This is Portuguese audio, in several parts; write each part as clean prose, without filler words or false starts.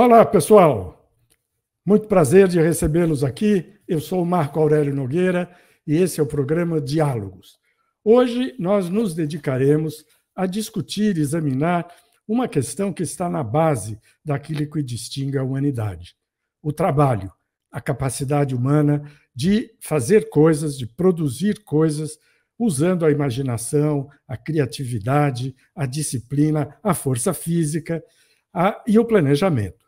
Olá, pessoal. Muito prazer de recebê-los aqui. Eu sou o Marco Aurélio Nogueira e esse é o programa Diálogos. Hoje nós nos dedicaremos a discutir e examinar uma questão que está na base daquilo que distingue a humanidade: o trabalho, a capacidade humana de fazer coisas, de produzir coisas, usando a imaginação, a criatividade, a disciplina, a força física e o planejamento.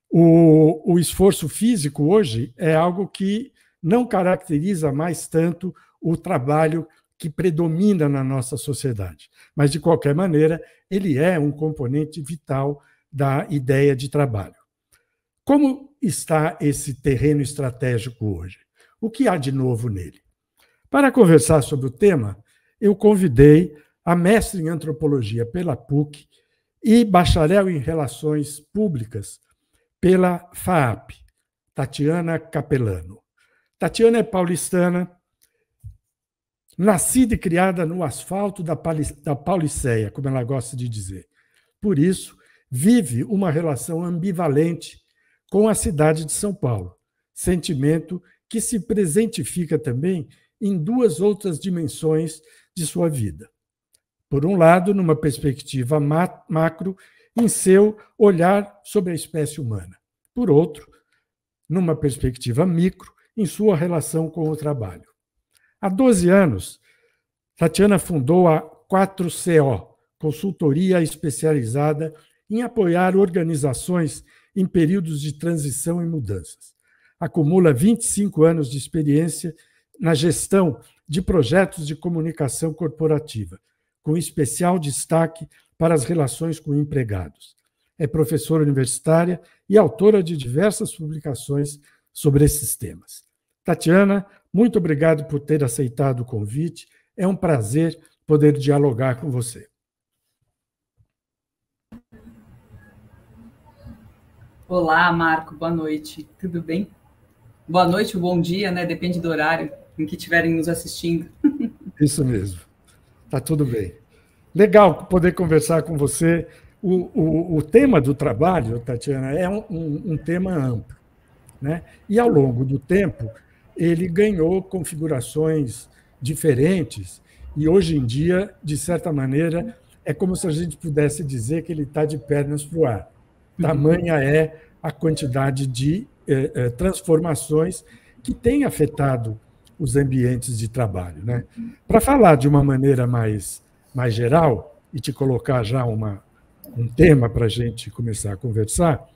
O esforço físico hoje é algo que não caracteriza mais tanto o trabalho que predomina na nossa sociedade, mas, de qualquer maneira, ele é um componente vital da ideia de trabalho. Como está esse terreno estratégico hoje? O que há de novo nele? Para conversar sobre o tema, eu convidei a mestre em antropologia pela PUC e bacharel em relações públicas pela FAAP, Tatiana Capelano. Tatiana é paulistana, nascida e criada no asfalto da Pauliceia, como ela gosta de dizer. Por isso, vive uma relação ambivalente com a cidade de São Paulo, sentimento que se presentifica também em duas outras dimensões de sua vida. Por um lado, numa perspectiva macro, em seu olhar sobre a espécie humana. Por outro, numa perspectiva micro, em sua relação com o trabalho. Há 12 anos, Tatiana fundou a 4CO, consultoria especializada em apoiar organizações em períodos de transição e mudanças. Acumula 25 anos de experiência na gestão de projetos de comunicação corporativa, com especial destaque para as relações com empregados. É professora universitária e autora de diversas publicações sobre esses temas. Tatiana, muito obrigado por ter aceitado o convite. É um prazer poder dialogar com você. Olá, Marco. Boa noite. Tudo bem? Boa noite ou bom dia, né? Depende do horário em que estiverem nos assistindo. Isso mesmo. Tá tudo bem. Legal poder conversar com você. O tema do trabalho, Tatiana, é um tema amplo, né? E, ao longo do tempo, ele ganhou configurações diferentes e, hoje em dia, de certa maneira, é como se a gente pudesse dizer que ele está de pernas para o ar. Tamanha é a quantidade de transformações que tem afetado os ambientes de trabalho, né? Para falar de uma maneira mais geral e te colocar já um tema para a gente começar a conversar,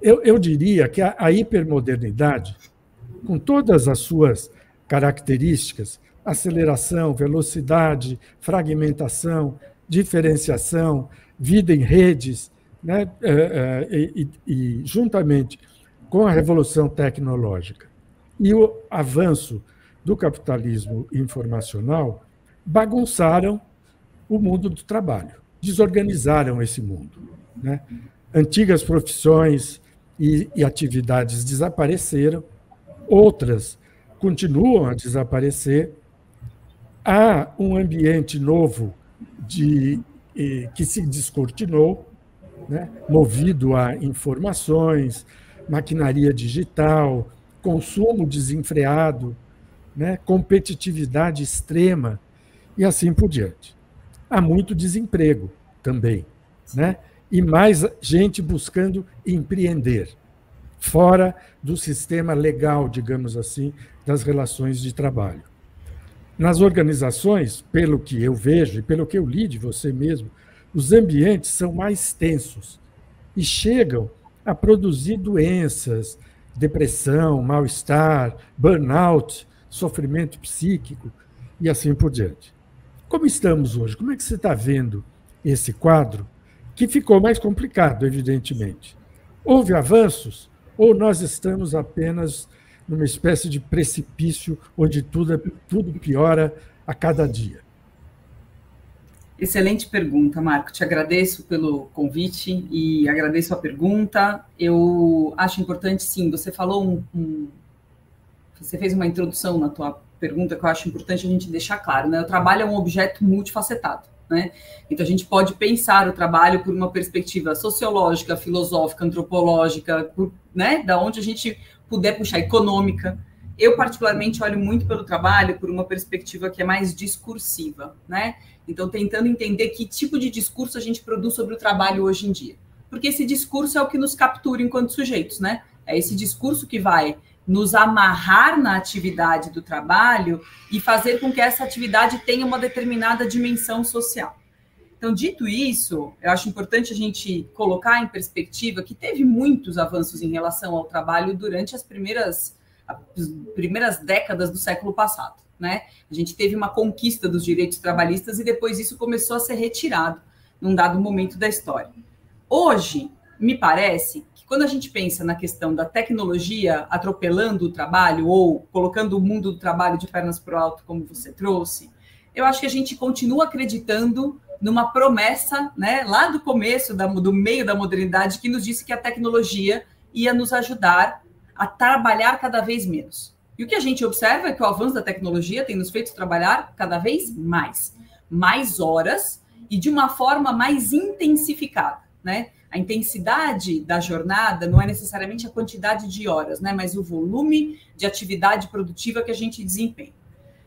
eu diria que a hipermodernidade, com todas as suas características, aceleração, velocidade, fragmentação, diferenciação, vida em redes, né? E juntamente com a revolução tecnológica e o avanço do capitalismo informacional, bagunçaram o mundo do trabalho, desorganizaram esse mundo, né? Antigas profissões e atividades desapareceram, outras continuam a desaparecer. Há um ambiente novo que se descortinou, né? Movido a informações, maquinaria digital, consumo desenfreado, né? Competitividade extrema e assim por diante. Há muito desemprego também, né? E mais gente buscando empreender, fora do sistema legal, digamos assim, das relações de trabalho. Nas organizações, pelo que eu vejo e pelo que eu li de você mesmo, os ambientes são mais tensos e chegam a produzir doenças, depressão, mal-estar, burnout, sofrimento psíquico e assim por diante. Como estamos hoje? Como é que você está vendo esse quadro, que ficou mais complicado, evidentemente? Houve avanços ou nós estamos apenas numa espécie de precipício onde tudo piora a cada dia? Excelente pergunta, Marco. Te agradeço pelo convite e agradeço a pergunta. Eu acho importante, sim, você falou você fez uma introdução na tua pergunta que eu acho importante a gente deixar claro, né? O trabalho é um objeto multifacetado, né? Então, a gente pode pensar o trabalho por uma perspectiva sociológica, filosófica, antropológica, né? Da onde a gente puder puxar, econômica. Eu, particularmente, olho muito pelo trabalho por uma perspectiva que é mais discursiva, né? Então, tentando entender que tipo de discurso a gente produz sobre o trabalho hoje em dia. Porque esse discurso é o que nos captura enquanto sujeitos, né? É esse discurso que vai nos amarrar na atividade do trabalho e fazer com que essa atividade tenha uma determinada dimensão social. Então, dito isso, eu acho importante a gente colocar em perspectiva que teve muitos avanços em relação ao trabalho durante as primeiras décadas do século passado, né? A gente teve uma conquista dos direitos trabalhistas e depois isso começou a ser retirado num dado momento da história. Hoje, me parece que quando a gente pensa na questão da tecnologia atropelando o trabalho ou colocando o mundo do trabalho de pernas para o alto, como você trouxe, eu acho que a gente continua acreditando numa promessa, né, lá do começo, do meio da modernidade, que nos disse que a tecnologia ia nos ajudar a trabalhar cada vez menos. E o que a gente observa é que o avanço da tecnologia tem nos feito trabalhar cada vez mais horas e de uma forma mais intensificada, né? A intensidade da jornada não é necessariamente a quantidade de horas, né, mas o volume de atividade produtiva que a gente desempenha.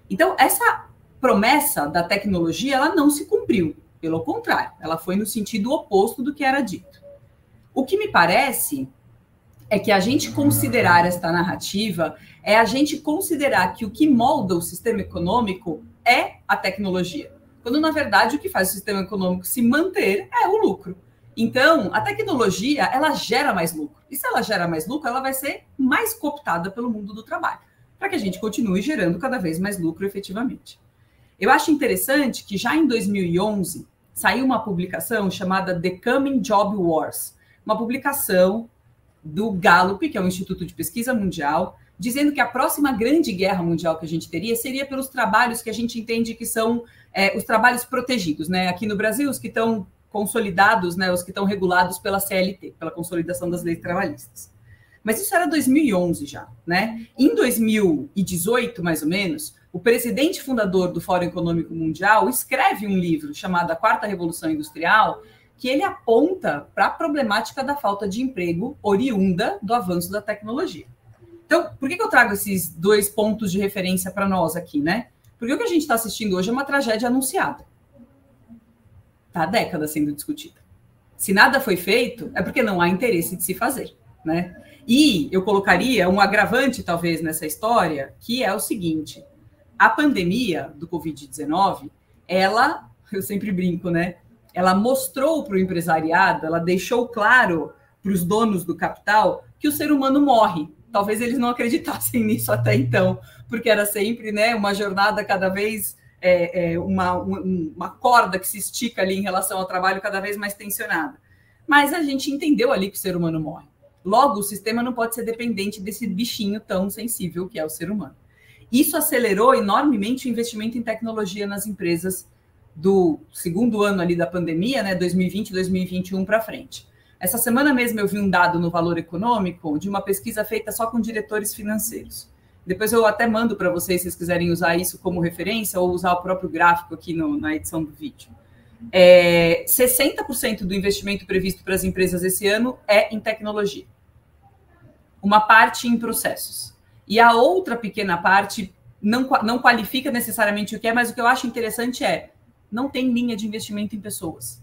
Então, essa promessa da tecnologia, ela não se cumpriu. Pelo contrário, ela foi no sentido oposto do que era dito. O que me parece é que a gente considerar esta narrativa é a gente considerar que o que molda o sistema econômico é a tecnologia, quando, na verdade, o que faz o sistema econômico se manter é o lucro. Então, a tecnologia, ela gera mais lucro. E se ela gera mais lucro, ela vai ser mais cooptada pelo mundo do trabalho, para que a gente continue gerando cada vez mais lucro efetivamente. Eu acho interessante que já em 2011 saiu uma publicação chamada The Coming Job Wars, uma publicação do Gallup, que é um instituto de pesquisa mundial, dizendo que a próxima grande guerra mundial que a gente teria seria pelos trabalhos que a gente entende que são os trabalhos protegidos, né? Aqui no Brasil, os que estão consolidados, né? Os que estão regulados pela CLT, pela Consolidação das Leis Trabalhistas. Mas isso era 2011 já, né? Em 2018, mais ou menos, o presidente fundador do Fórum Econômico Mundial escreve um livro chamado A Quarta Revolução Industrial, que ele aponta para a problemática da falta de emprego oriunda do avanço da tecnologia. Então, por que eu trago esses dois pontos de referência para nós aqui, né? Porque o que a gente está assistindo hoje é uma tragédia anunciada. Está há décadas sendo discutida. Se nada foi feito, é porque não há interesse de se fazer, né? E eu colocaria um agravante, talvez, nessa história, que é o seguinte: a pandemia do Covid-19, ela, eu sempre brinco, né? Ela mostrou para o empresariado, ela deixou claro para os donos do capital que o ser humano morre. Talvez eles não acreditassem nisso até então, porque era sempre, né, uma jornada cada vez, uma corda que se estica ali em relação ao trabalho cada vez mais tensionada. Mas a gente entendeu ali que o ser humano morre. Logo, o sistema não pode ser dependente desse bichinho tão sensível que é o ser humano. Isso acelerou enormemente o investimento em tecnologia nas empresas do segundo ano ali da pandemia, né, 2020, 2021 para frente. Essa semana mesmo eu vi um dado no Valor Econômico de uma pesquisa feita só com diretores financeiros. Depois eu até mando para vocês, se vocês quiserem usar isso como referência ou usar o próprio gráfico aqui na edição do vídeo. 60% do investimento previsto para as empresas esse ano é em tecnologia. Uma parte em processos. E a outra pequena parte não qualifica necessariamente o que é, mas o que eu acho interessante é não tem linha de investimento em pessoas.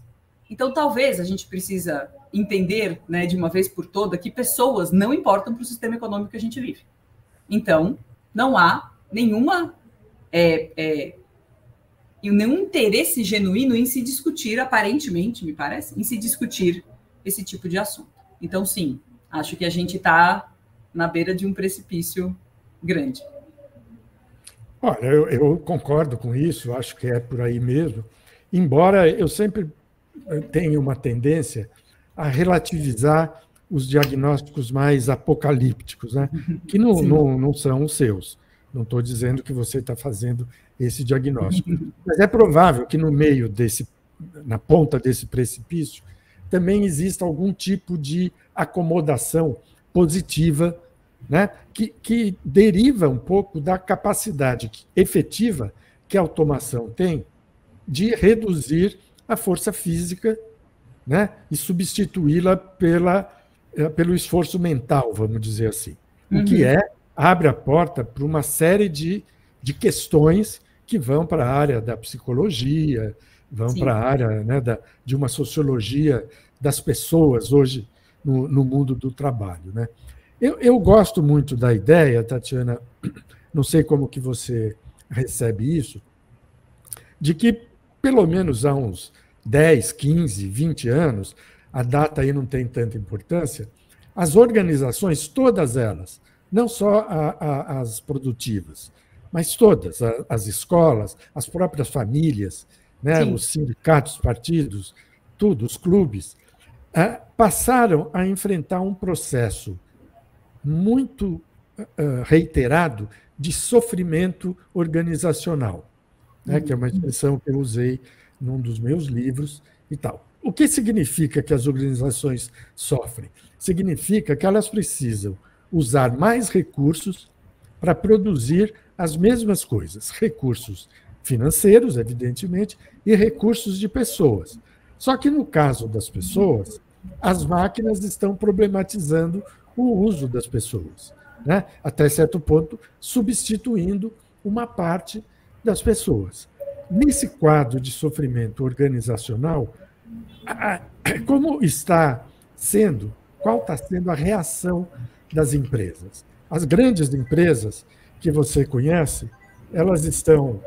Então, talvez a gente precisa entender, né, de uma vez por toda, que pessoas não importam para o sistema econômico que a gente vive. Então, não há nenhum interesse genuíno em se discutir, aparentemente, me parece, em se discutir esse tipo de assunto. Então, sim, acho que a gente está na beira de um precipício grande. Olha, eu concordo com isso, acho que é por aí mesmo, embora eu sempre tenha uma tendência a relativizar os diagnósticos mais apocalípticos, né? Que não são os seus. Não estou dizendo que você está fazendo esse diagnóstico. Mas é provável que no meio na ponta desse precipício, também exista algum tipo de acomodação positiva, né? Que deriva um pouco da capacidade efetiva que a automação tem de reduzir a força física, né, e substituí-la pelo esforço mental, vamos dizer assim. O que abre a porta para uma série de questões que vão para a área da psicologia, vão para a área, né, de uma sociologia das pessoas hoje no mundo do trabalho, né? Eu gosto muito da ideia, Tatiana, não sei como que você recebe isso, de que pelo menos há uns 10, 15, 20 anos, a data aí não tem tanta importância, as organizações, todas elas, não só as produtivas, mas todas, as escolas, as próprias famílias, né, os sindicatos, partidos, tudo, os clubes, passaram a enfrentar um processo muito reiterado de sofrimento organizacional, né, que é uma expressão que eu usei num dos meus livros e tal. O que significa que as organizações sofrem? Significa que elas precisam usar mais recursos para produzir as mesmas coisas, recursos financeiros, evidentemente, e recursos de pessoas. Só que no caso das pessoas, as máquinas estão problematizando o uso das pessoas, né? Até certo ponto, substituindo uma parte das pessoas. Nesse quadro de sofrimento organizacional, como está sendo, qual está sendo a reação das empresas? As grandes empresas que você conhece, elas estão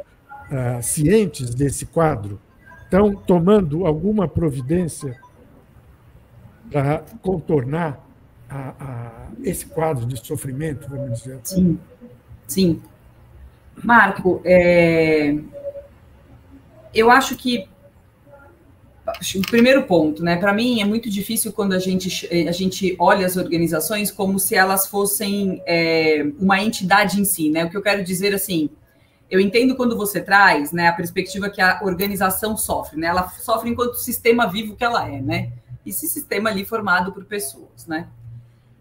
cientes desse quadro? Estão tomando alguma providência para contornar esse quadro de sofrimento, vamos dizer assim? Sim. Marco, eu acho que o primeiro ponto, né? Para mim é muito difícil quando a gente olha as organizações como se elas fossem uma entidade em si, né? O que eu quero dizer assim, eu entendo quando você traz, né, a perspectiva que a organização sofre, né? Ela sofre enquanto sistema vivo que ela é, né? Esse sistema ali formado por pessoas, né?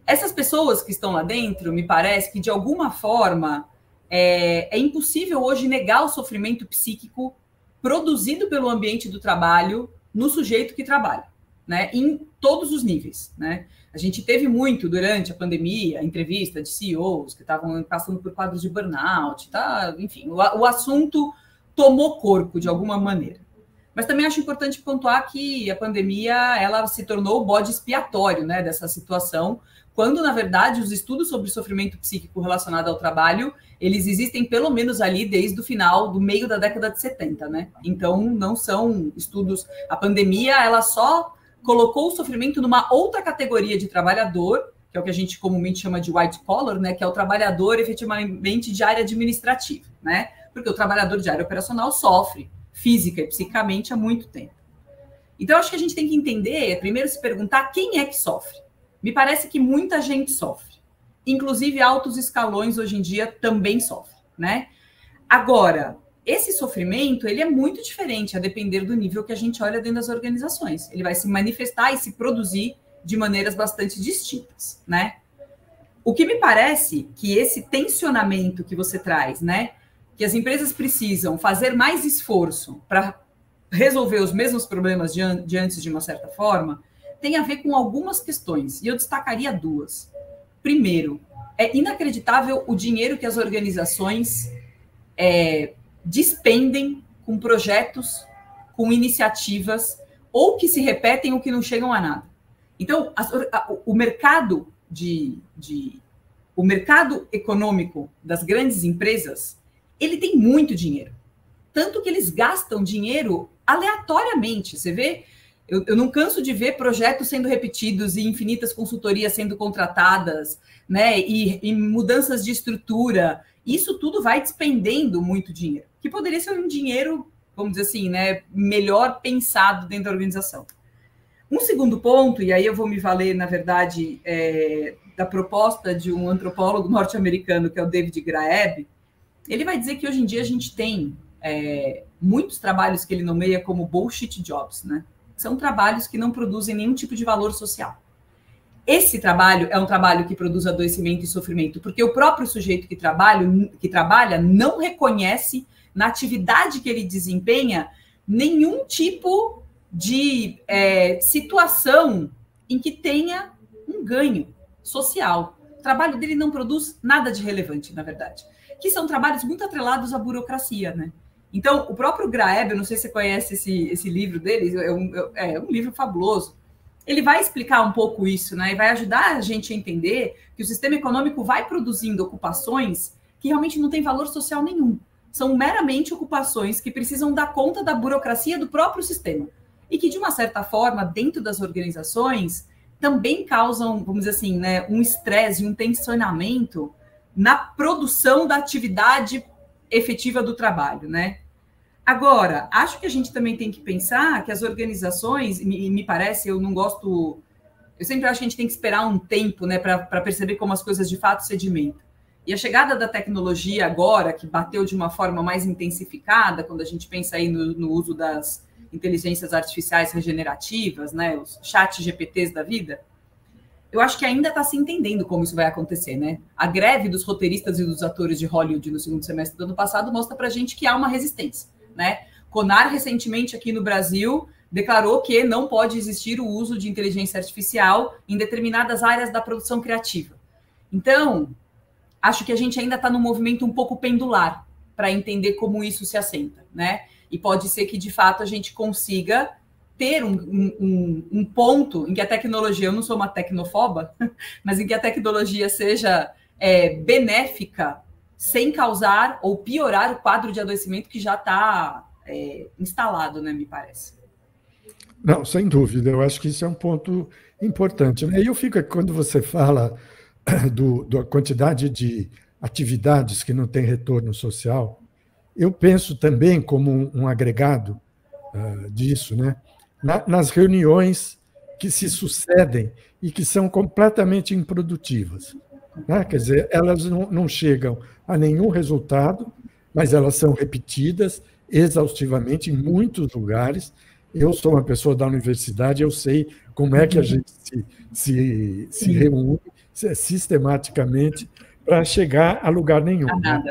Essas pessoas que estão lá dentro, me parece que de alguma forma é impossível hoje negar o sofrimento psíquico produzido pelo ambiente do trabalho no sujeito que trabalha, né? Em todos os níveis, né? A gente teve muito durante a pandemia, entrevista de CEOs que estavam passando por quadros de burnout, tá? Enfim, o assunto tomou corpo de alguma maneira. Mas também acho importante pontuar que a pandemia ela se tornou o bode expiatório, né, dessa situação, quando, na verdade, os estudos sobre sofrimento psíquico relacionado ao trabalho, eles existem pelo menos ali desde o final, do meio da década de 70, né? Então, não são estudos... A pandemia, ela só colocou o sofrimento numa outra categoria de trabalhador, que é o que a gente comumente chama de white collar, né? Que é o trabalhador, efetivamente, de área administrativa, né? Porque o trabalhador de área operacional sofre física e psicamente há muito tempo. Então, acho que a gente tem que entender, primeiro se perguntar quem é que sofre. Me parece que muita gente sofre. Inclusive, altos escalões hoje em dia também sofrem, né? Agora, esse sofrimento, ele é muito diferente a depender do nível que a gente olha dentro das organizações. Ele vai se manifestar e se produzir de maneiras bastante distintas, né? O que me parece que esse tensionamento que você traz, né? Que as empresas precisam fazer mais esforço para resolver os mesmos problemas de antes de uma certa forma, tem a ver com algumas questões, e eu destacaria duas. Primeiro, é inacreditável o dinheiro que as organizações despendem com projetos, com iniciativas, ou que se repetem ou que não chegam a nada. Então, o mercado econômico das grandes empresas, ele tem muito dinheiro. Tanto que eles gastam dinheiro aleatoriamente. Você vê... Eu não canso de ver projetos sendo repetidos e infinitas consultorias sendo contratadas, né? E mudanças de estrutura. Isso tudo vai despendendo muito dinheiro, que poderia ser um dinheiro, vamos dizer assim, né, melhor pensado dentro da organização. Um segundo ponto, e aí eu vou me valer, na verdade, da proposta de um antropólogo norte-americano, que é o David Graeber. Ele vai dizer que hoje em dia a gente tem muitos trabalhos que ele nomeia como bullshit jobs, né? São trabalhos que não produzem nenhum tipo de valor social. Esse trabalho é um trabalho que produz adoecimento e sofrimento, porque o próprio sujeito que trabalha não reconhece na atividade que ele desempenha nenhum tipo de situação em que tenha um ganho social. O trabalho dele não produz nada de relevante, na verdade. Que são trabalhos muito atrelados à burocracia, né? Então, o próprio Graeber, eu não sei se você conhece esse livro dele, é um livro fabuloso. Ele vai explicar um pouco isso, né? E vai ajudar a gente a entender que o sistema econômico vai produzindo ocupações que realmente não têm valor social nenhum. São meramente ocupações que precisam dar conta da burocracia do próprio sistema. E que, de uma certa forma, dentro das organizações, também causam, vamos dizer assim, né, um estresse e um tensionamento na produção da atividade efetiva do trabalho, né? Agora, acho que a gente também tem que pensar que as organizações, me parece, eu sempre acho que a gente tem que esperar um tempo, né, para perceber como as coisas de fato sedimentam. E a chegada da tecnologia agora, que bateu de uma forma mais intensificada, quando a gente pensa aí no uso das inteligências artificiais regenerativas, né, os chat GPTs da vida, eu acho que ainda está se entendendo como isso vai acontecer, né? A greve dos roteiristas e dos atores de Hollywood no segundo semestre do ano passado mostra para a gente que há uma resistência, né? CONAR, recentemente, aqui no Brasil, declarou que não pode existir o uso de inteligência artificial em determinadas áreas da produção criativa. Então, acho que a gente ainda está num movimento um pouco pendular para entender como isso se assenta, né? E pode ser que, de fato, a gente consiga ter um ponto em que a tecnologia, eu não sou uma tecnofoba, mas em que a tecnologia seja benéfica sem causar ou piorar o quadro de adoecimento que já está instalado, né, me parece. Não, sem dúvida, eu acho que isso é um ponto importante, né? E eu fico, quando você fala da quantidade de atividades que não têm retorno social, eu penso também como um agregado disso, né? Nas reuniões que se sucedem e que são completamente improdutivas, né? Quer dizer, elas não chegam a nenhum resultado, mas elas são repetidas exaustivamente em muitos lugares. Eu sou uma pessoa da universidade, eu sei como é que a gente se reúne sistematicamente para chegar a lugar nenhum, né?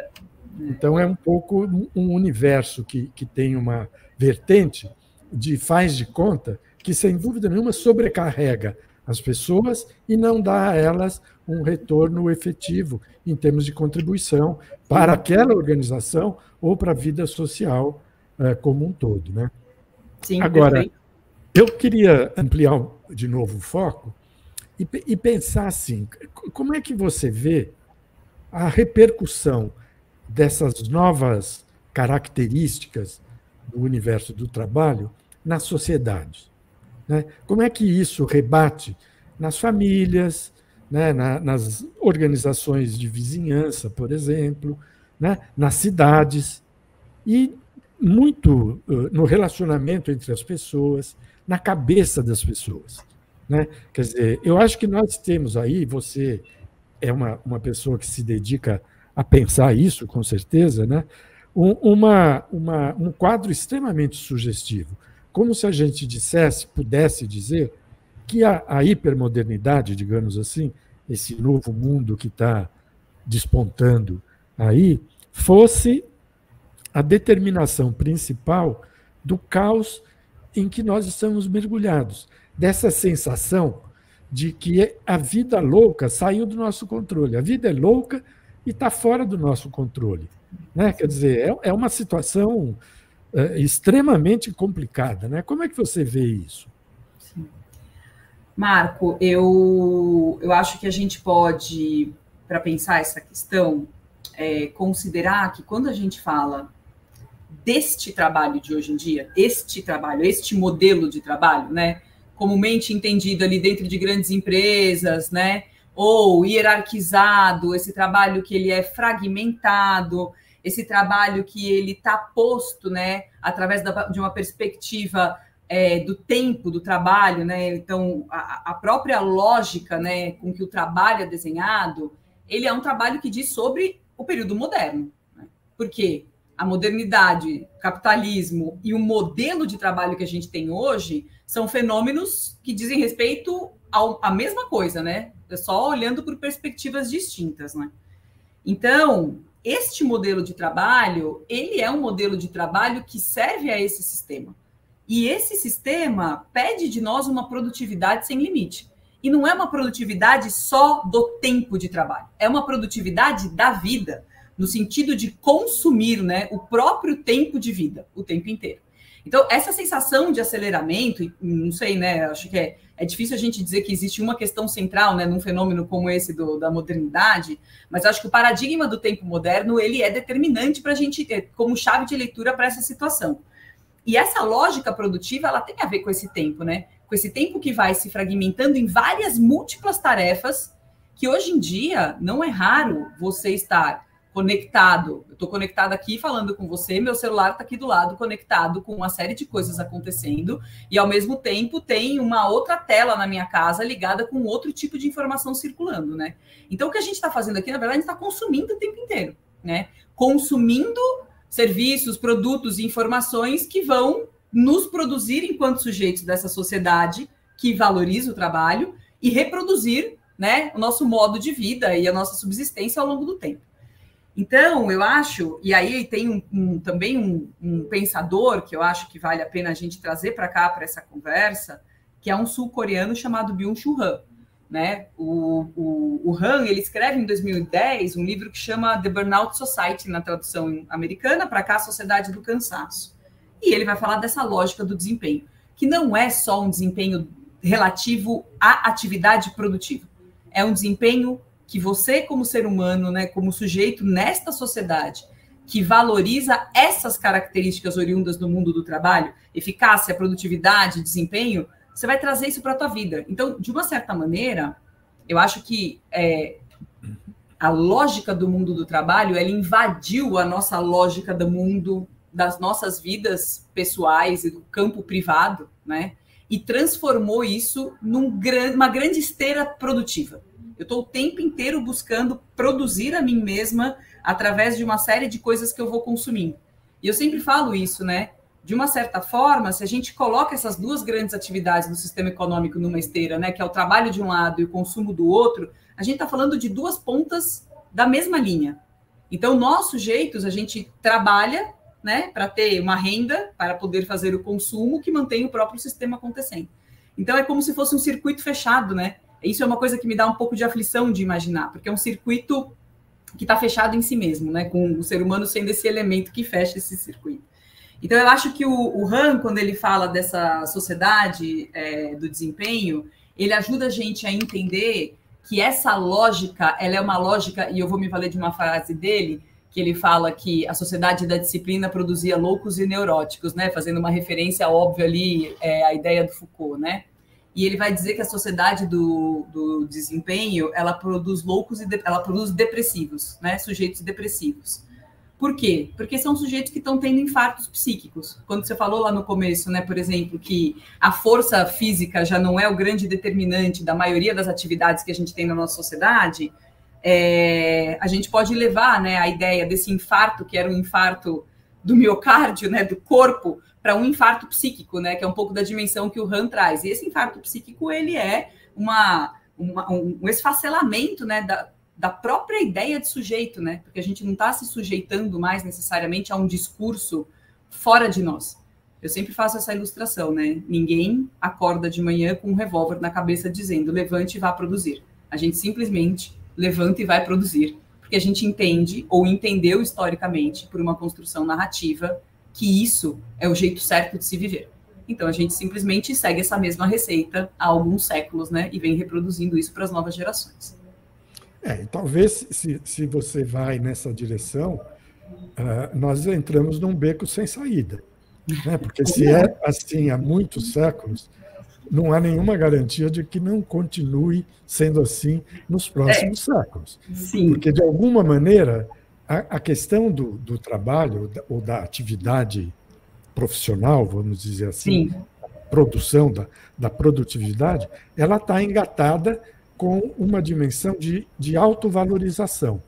Então, é um pouco um universo que tem uma vertente de faz de conta que, sem dúvida nenhuma, sobrecarrega as pessoas e não dá a elas um retorno efetivo em termos de contribuição para aquela organização ou para a vida social como um todo, né? Sim, agora, perfeito. Eu queria ampliar de novo o foco e pensar assim, como é que você vê a repercussão dessas novas características do universo do trabalho nas sociedades, né? Como é que isso rebate nas famílias, né? Nas organizações de vizinhança, por exemplo, né? Nas cidades e muito no relacionamento entre as pessoas, na cabeça das pessoas, né? Quer dizer, eu acho que nós temos aí, você é uma pessoa que se dedica a pensar isso, com certeza, né? Um quadro extremamente sugestivo, como se a gente pudesse dizer que a hipermodernidade, digamos assim, esse novo mundo que está despontando aí, fosse a determinação principal do caos em que nós estamos mergulhados, dessa sensação de que a vida louca saiu do nosso controle. A vida é louca e está fora do nosso controle, né? Quer dizer, é uma situação extremamente complicada, né? Como é que você vê isso? Sim. Marco, eu acho que a gente pode, para pensar essa questão, considerar que quando a gente fala deste trabalho de hoje em dia, este modelo de trabalho, né, comumente entendido ali dentro de grandes empresas, né, ou hierarquizado, esse trabalho que ele é fragmentado, esse trabalho que ele está posto, né, através de uma perspectiva do tempo do trabalho, né, então a própria lógica, né, com que o trabalho é desenhado, ele é um trabalho que diz sobre o período moderno, né, porque a modernidade, o capitalismo e o modelo de trabalho que a gente tem hoje são fenômenos que dizem respeito à mesma coisa, né? Só olhando por perspectivas distintas, né? Então, este modelo de trabalho, ele é um modelo de trabalho que serve a esse sistema. E esse sistema pede de nós uma produtividade sem limite. E não é uma produtividade só do tempo de trabalho, é uma produtividade da vida, no sentido de consumir, né, o próprio tempo de vida, o tempo inteiro. Então, essa sensação de aceleramento, não sei, né, acho que é difícil a gente dizer que existe uma questão central, né, num fenômeno como esse da modernidade, mas acho que o paradigma do tempo moderno, ele é determinante para a gente ter como chave de leitura para essa situação. E essa lógica produtiva, ela tem a ver com esse tempo, né? Com esse tempo que vai se fragmentando em várias múltiplas tarefas, que hoje em dia não é raro você estar conectado. Eu estou conectado aqui falando com você, meu celular está aqui do lado, conectado com uma série de coisas acontecendo, e ao mesmo tempo tem uma outra tela na minha casa ligada com outro tipo de informação circulando, né? Então, o que a gente está fazendo aqui, na verdade, a gente está consumindo o tempo inteiro, né? Consumindo serviços, produtos e informações que vão nos produzir enquanto sujeitos dessa sociedade que valoriza o trabalho e reproduzir, né, o nosso modo de vida e a nossa subsistência ao longo do tempo. Então, eu acho, e aí tem também um pensador que eu acho que vale a pena a gente trazer para cá, para essa conversa, que é um sul-coreano chamado Byung-Chul Han. Né? O Han, ele escreve em 2010 um livro que chama The Burnout Society, na tradução americana, para cá, a Sociedade do Cansaço. E ele vai falar dessa lógica do desempenho, que não é só um desempenho relativo à atividade produtiva. É um desempenho que você, como ser humano, né, como sujeito nesta sociedade, que valoriza essas características oriundas do mundo do trabalho, eficácia, produtividade, desempenho, você vai trazer isso para a tua vida. Então, de uma certa maneira, eu acho que a lógica do mundo do trabalho, ela invadiu a nossa lógica do mundo das nossas vidas pessoais e do campo privado, né? E transformou isso numa grande esteira produtiva. Eu estou o tempo inteiro buscando produzir a mim mesma através de uma série de coisas que eu vou consumindo. E eu sempre falo isso, né? De uma certa forma, se a gente coloca essas duas grandes atividades do sistema econômico numa esteira, né, que é o trabalho de um lado e o consumo do outro, a gente está falando de duas pontas da mesma linha. Então, nós, sujeitos, a gente trabalha, né, para ter uma renda, para poder fazer o consumo que mantém o próprio sistema acontecendo. Então, é como se fosse um circuito fechado, né? Isso é uma coisa que me dá um pouco de aflição de imaginar, porque é um circuito que está fechado em si mesmo, né, com o ser humano sendo esse elemento que fecha esse circuito. Então, eu acho que o Han, quando ele fala dessa sociedade do desempenho, ele ajuda a gente a entender que essa lógica, ela é uma lógica, e eu vou me valer de uma frase dele, que ele fala que a sociedade da disciplina produzia loucos e neuróticos, né, fazendo uma referência óbvia ali à ideia do Foucault, né? E ele vai dizer que a sociedade do desempenho, ela produz loucos e ela produz depressivos, né, sujeitos depressivos. Por quê? Porque são sujeitos que estão tendo infartos psíquicos. Quando você falou lá no começo, né, por exemplo, que a força física já não é o grande determinante da maioria das atividades que a gente tem na nossa sociedade, a gente pode levar, né, a ideia desse infarto, que era um infarto do miocárdio, né, do corpo, para um infarto psíquico, né, que é um pouco da dimensão que o Han traz. E esse infarto psíquico, ele é um esfacelamento, né, da própria ideia de sujeito, né, porque a gente não está se sujeitando mais necessariamente a um discurso fora de nós. Eu sempre faço essa ilustração, né, ninguém acorda de manhã com um revólver na cabeça dizendo levante e vá produzir. A gente simplesmente levanta e vai produzir, porque a gente entende, ou entendeu historicamente, por uma construção narrativa, que isso é o jeito certo de se viver. Então, a gente simplesmente segue essa mesma receita há alguns séculos, né, e vem reproduzindo isso para as novas gerações. E talvez, se você vai nessa direção, nós entramos num beco sem saída. Né? Porque se é assim há muitos séculos, não há nenhuma garantia de que não continue sendo assim nos próximos séculos. Sim. Porque, de alguma maneira, a questão do trabalho ou da atividade profissional, vamos dizer assim, Sim. Produção da produtividade, ela está engatada com uma dimensão de autovalorização.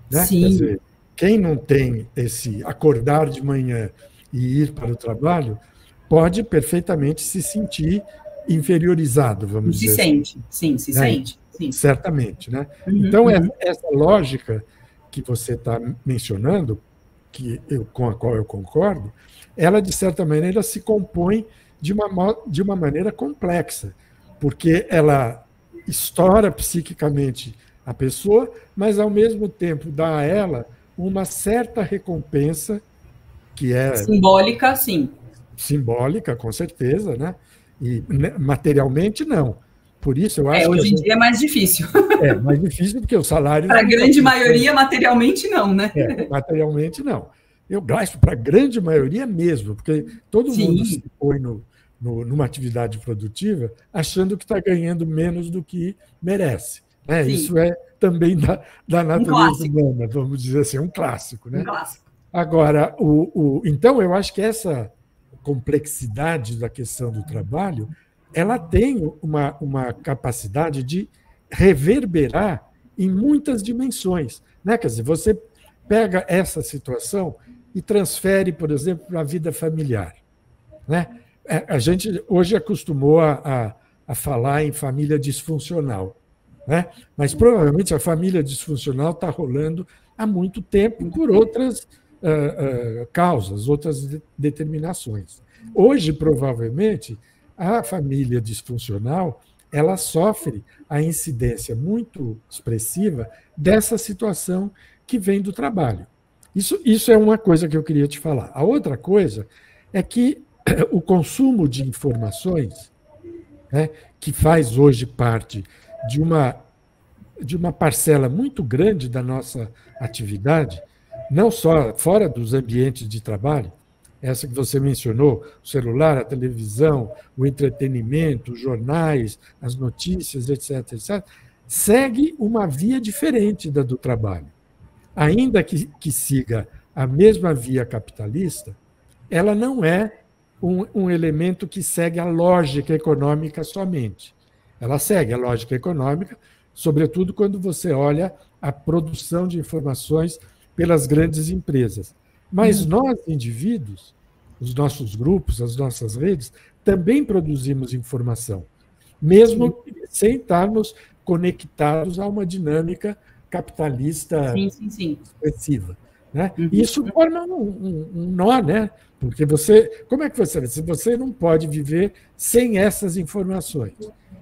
Né? Sim. Quer dizer, quem não tem esse acordar de manhã e ir para o trabalho pode perfeitamente se sentir inferiorizado, vamos dizer assim. Se sente, sim. Certamente. Né? Então, essa lógica que você está mencionando, com a qual eu concordo, ela, de certa maneira, se compõe de uma maneira complexa, porque ela estoura psiquicamente a pessoa, mas, ao mesmo tempo, dá a ela uma certa recompensa, que é... Simbólica, sim. Simbólica, com certeza, né? E materialmente, não. Por isso, eu acho que... Hoje em dia é mais difícil. É mais difícil, porque os salários... Para a grande maioria, materialmente, não, né? Materialmente, não. Eu gasto para a grande maioria mesmo, porque todo mundo se põe numa atividade produtiva achando que está ganhando menos do que merece. Né? Isso é também da natureza humana, vamos dizer assim, um clássico. Né? Um clássico. Agora, então, eu acho que essa complexidade da questão do trabalho, ela tem uma capacidade de reverberar em muitas dimensões. Né? Quer dizer, você pega essa situação e transfere, por exemplo, para a vida familiar. Né? A gente hoje acostumou a falar em família disfuncional, né? Mas provavelmente a família disfuncional está rolando há muito tempo por outras causas, outras determinações. Hoje, provavelmente, a família disfuncional ela sofre a incidência muito expressiva dessa situação que vem do trabalho. Isso é uma coisa que eu queria te falar. A outra coisa é que o consumo de informações, né, que faz hoje parte de uma parcela muito grande da nossa atividade, não só fora dos ambientes de trabalho, essa que você mencionou, o celular, a televisão, o entretenimento, os jornais, as notícias, etc., etc., segue uma via diferente da do trabalho. Ainda que siga a mesma via capitalista, ela não é um elemento que segue a lógica econômica somente. Ela segue a lógica econômica, sobretudo quando você olha a produção de informações pelas grandes empresas. Mas nós, indivíduos, os nossos grupos, as nossas redes, também produzimos informação, mesmo sem estarmos conectados a uma dinâmica capitalista expressiva. Né? Isso forma um nó, né? Porque como é que você vê? Você não pode viver sem essas informações.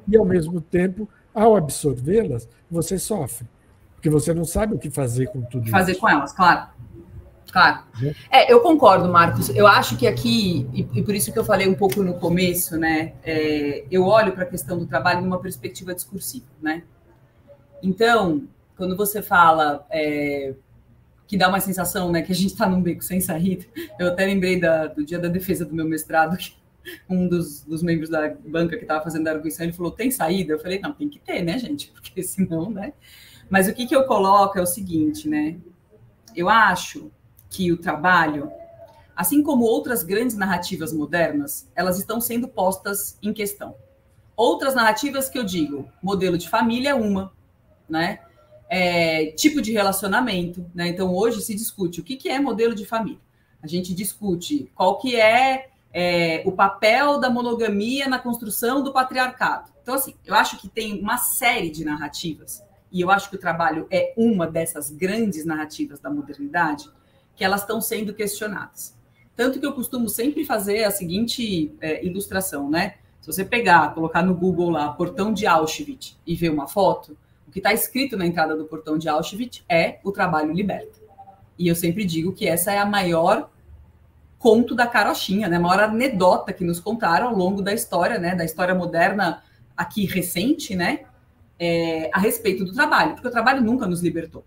E, ao mesmo tempo, ao absorvê-las, você sofre. Porque você não sabe o que fazer com tudo isso. Fazer com elas, claro. Claro. Eu concordo, Marcos. Eu acho que aqui, e por isso que eu falei um pouco no começo, né? Eu olho para a questão do trabalho numa perspectiva discursiva, né? Então, quando você fala que dá uma sensação, né, que a gente está num beco sem saída, eu até lembrei do dia da defesa do meu mestrado, que um dos membros da banca que estava fazendo a arguição, ele falou, tem saída? Eu falei, não, tem que ter, né, gente? Porque senão, né? Mas o que eu coloco é o seguinte, né? Eu acho que o trabalho, assim como outras grandes narrativas modernas, elas estão sendo postas em questão. Outras narrativas que eu digo, modelo de família é uma, né? Tipo de relacionamento, né? Então, hoje se discute o que é modelo de família. A gente discute qual que é o papel da monogamia na construção do patriarcado. Então, assim, eu acho que tem uma série de narrativas, e eu acho que o trabalho é uma dessas grandes narrativas da modernidade, que elas estão sendo questionadas. Tanto que eu costumo sempre fazer a seguinte ilustração, né? Se você colocar no Google lá, portão de Auschwitz, e ver uma foto, o que está escrito na entrada do portão de Auschwitz é o trabalho liberta. E eu sempre digo que essa é a maior conto da carochinha, né? A maior anedota que nos contaram ao longo da história, né? Da história moderna aqui recente, né? A respeito do trabalho, porque o trabalho nunca nos libertou.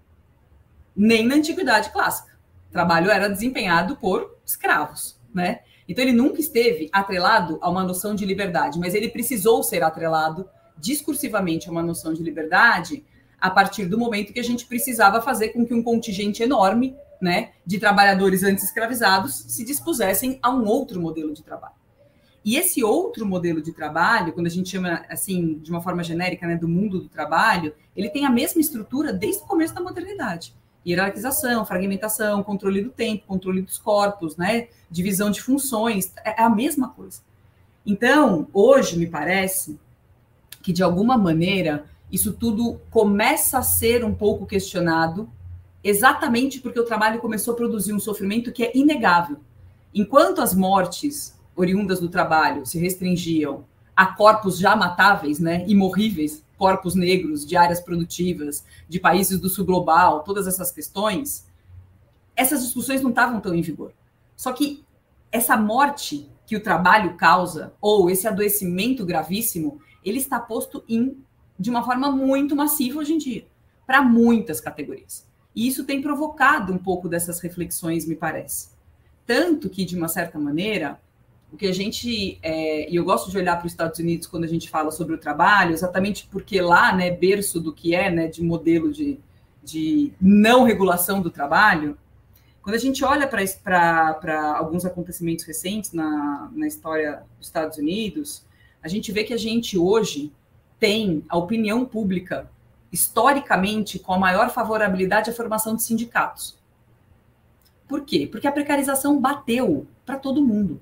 Nem na antiguidade clássica. O trabalho era desempenhado por escravos, né? Então ele nunca esteve atrelado a uma noção de liberdade, mas ele precisou ser atrelado discursivamente a uma noção de liberdade a partir do momento que a gente precisava fazer com que um contingente enorme, né, de trabalhadores antes escravizados se dispusessem a um outro modelo de trabalho. E esse outro modelo de trabalho, quando a gente chama, assim, de uma forma genérica, né, do mundo do trabalho, ele tem a mesma estrutura desde o começo da modernidade. Hierarquização, fragmentação, controle do tempo, controle dos corpos, né, divisão de funções, é a mesma coisa. Então, hoje, me parece que, de alguma maneira, isso tudo começa a ser um pouco questionado exatamente porque o trabalho começou a produzir um sofrimento que é inegável. Enquanto as mortes oriundas do trabalho se restringiam a corpos já matáveis, né, imorríveis, corpos negros de áreas produtivas, de países do sul global, todas essas questões, essas discussões não estavam tão em vigor. Só que essa morte que o trabalho causa, ou esse adoecimento gravíssimo, ele está posto de uma forma muito massiva hoje em dia, para muitas categorias. E isso tem provocado um pouco dessas reflexões, me parece. Tanto que, de uma certa maneira, o que a gente... e eu gosto de olhar para os Estados Unidos quando a gente fala sobre o trabalho, exatamente porque lá, né, berço do que é, né, de modelo de não regulação do trabalho, quando a gente olha para alguns acontecimentos recentes na história dos Estados Unidos, a gente vê que a gente hoje tem a opinião pública, historicamente, com a maior favorabilidade à formação de sindicatos. Por quê? Porque a precarização bateu para todo mundo.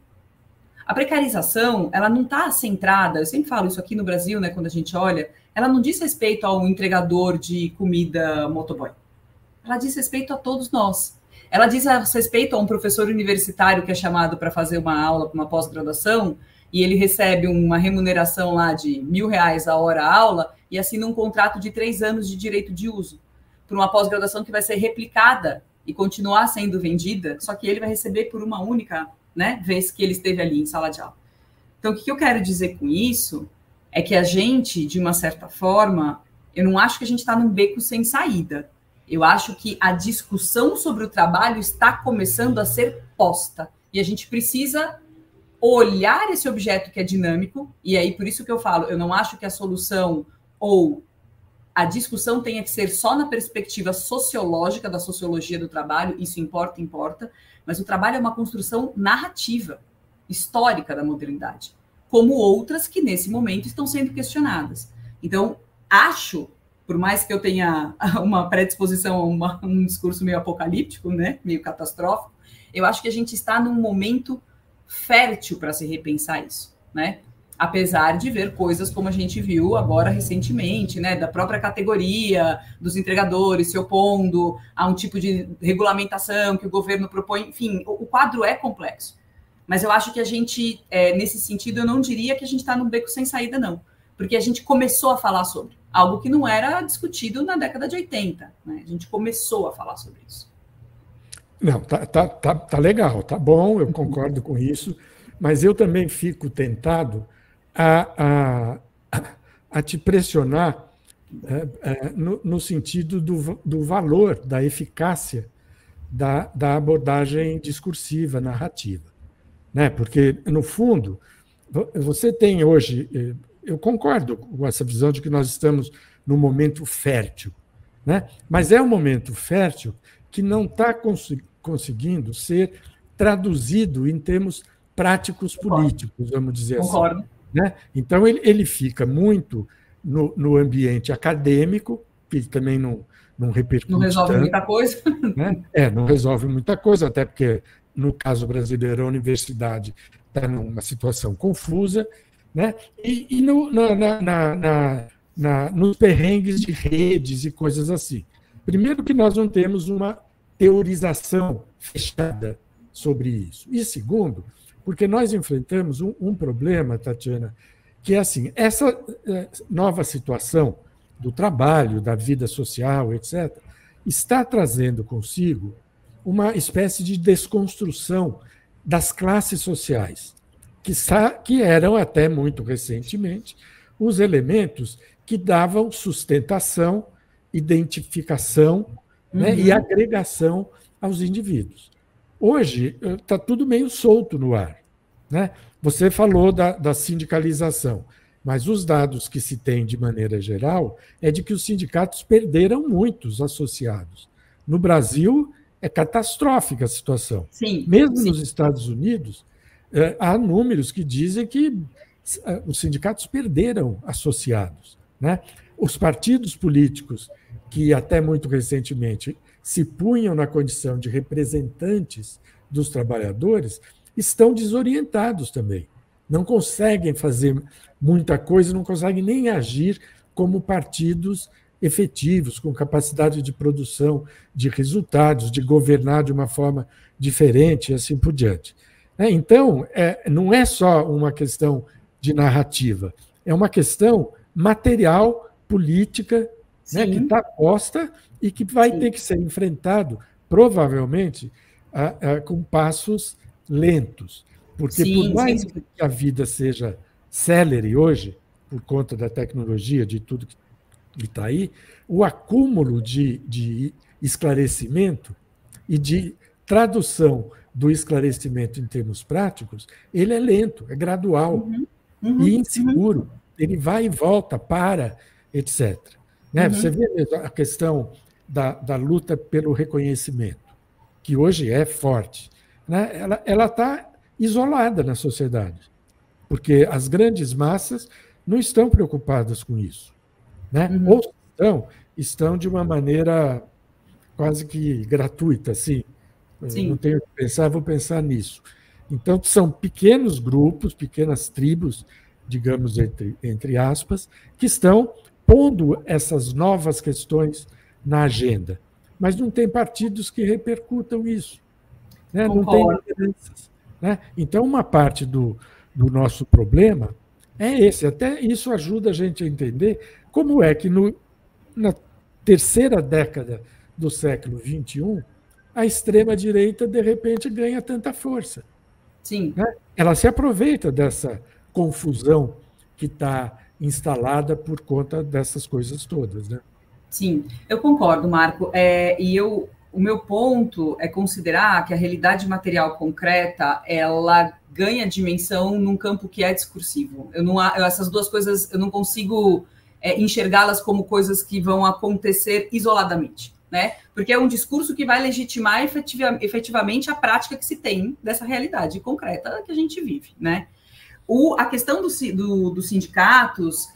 A precarização, ela não está centrada, eu sempre falo isso aqui no Brasil, né, quando a gente olha, ela não diz respeito ao entregador de comida motoboy. Ela diz respeito a todos nós. Ela diz respeito a um professor universitário que é chamado para fazer uma aula, uma pós-graduação, e ele recebe uma remuneração lá de R$1.000 a hora a aula e assina um contrato de 3 anos de direito de uso, por uma pós-graduação que vai ser replicada e continuar sendo vendida, só que ele vai receber por uma única, né, vez que ele esteve ali em sala de aula. Então, o que eu quero dizer com isso é que a gente, de uma certa forma, eu não acho que a gente está num beco sem saída. Eu acho que a discussão sobre o trabalho está começando a ser posta. E a gente precisa olhar esse objeto que é dinâmico, e aí por isso que eu falo, eu não acho que a solução ou a discussão tenha que ser só na perspectiva sociológica da sociologia do trabalho, isso importa, mas o trabalho é uma construção narrativa, histórica da modernidade, como outras que nesse momento estão sendo questionadas. Então, acho, por mais que eu tenha uma predisposição a um discurso meio apocalíptico, né, meio catastrófico, eu acho que a gente está num momento fértil para se repensar isso, né? Apesar de ver coisas como a gente viu agora recentemente, né, da própria categoria dos entregadores se opondo a um tipo de regulamentação que o governo propõe, enfim, o quadro é complexo. Mas eu acho que a gente, nesse sentido, eu não diria que a gente está num beco sem saída, não, porque a gente começou a falar sobre algo que não era discutido na década de 80, né? A gente começou a falar sobre isso. Não, tá legal, tá bom, eu concordo com isso, mas eu também fico tentado a te pressionar no sentido do valor, da eficácia da abordagem discursiva, narrativa. Né? Porque, no fundo, você tem hoje... Eu concordo com essa visão de que nós estamos num momento fértil, né? Mas é um momento fértil que não está conseguindo ser traduzido em termos práticos políticos, vamos dizer Concordo. assim. Né? Então, ele fica muito no ambiente acadêmico, que também não repercute. Não resolve tanto, muita coisa. Né? Não resolve muita coisa, até porque, no caso brasileiro, a universidade está numa situação confusa, né? E nos perrengues de redes e coisas assim. Primeiro que nós não temos uma teorização fechada sobre isso. E segundo, porque nós enfrentamos um problema, Tatiana, que é assim, essa nova situação do trabalho, da vida social, etc., está trazendo consigo uma espécie de desconstrução das classes sociais, que eram, até muito recentemente, os elementos que davam sustentação, identificação, né, e agregação aos indivíduos. Hoje, está tudo meio solto no ar. Né? Você falou da sindicalização, mas os dados que se tem de maneira geral é de que os sindicatos perderam muitos associados. No Brasil, é catastrófica a situação. Sim, Mesmo sim. nos Estados Unidos, há números que dizem que os sindicatos perderam associados. Né? Os partidos políticos, que até muito recentemente se punham na condição de representantes dos trabalhadores, estão desorientados também. Não conseguem fazer muita coisa, não conseguem nem agir como partidos efetivos, com capacidade de produção de resultados, de governar de uma forma diferente e assim por diante. Então, não é só uma questão de narrativa, é uma questão material, política, né, que está posta e que vai ter que ser enfrentado, provavelmente, com passos lentos. Porque, por mais que a vida seja célere hoje, por conta da tecnologia, de tudo que está aí, o acúmulo de esclarecimento e de tradução do esclarecimento em termos práticos, ele é lento, é gradual e inseguro. Ele vai e volta, para, etc. Né? Você vê a questão da luta pelo reconhecimento, que hoje é forte. Né? Ela está isolada na sociedade, porque as grandes massas não estão preocupadas com isso. Né? Ou estão de uma maneira quase que gratuita, assim. Não tenho que pensar, vou pensar nisso. Então, são pequenos grupos, pequenas tribos, digamos, entre aspas, que estão pondo essas novas questões na agenda. Mas não tem partidos que repercutam isso. Né? Não tem lideranças. Né? Então, uma parte do nosso problema é esse. Até isso ajuda a gente a entender como é que na terceira década do século XXI, a extrema-direita, de repente, ganha tanta força. Sim. Né? Ela se aproveita dessa confusão que está instalada por conta dessas coisas todas. Né? Sim, eu concordo, Marco. O meu ponto é considerar que a realidade material concreta, ela ganha dimensão num campo que é discursivo. Essas duas coisas, eu não consigo enxergá-las como coisas que vão acontecer isoladamente, né? Porque é um discurso que vai legitimar efetivamente a prática que se tem dessa realidade concreta que a gente vive, né? A questão dos sindicatos,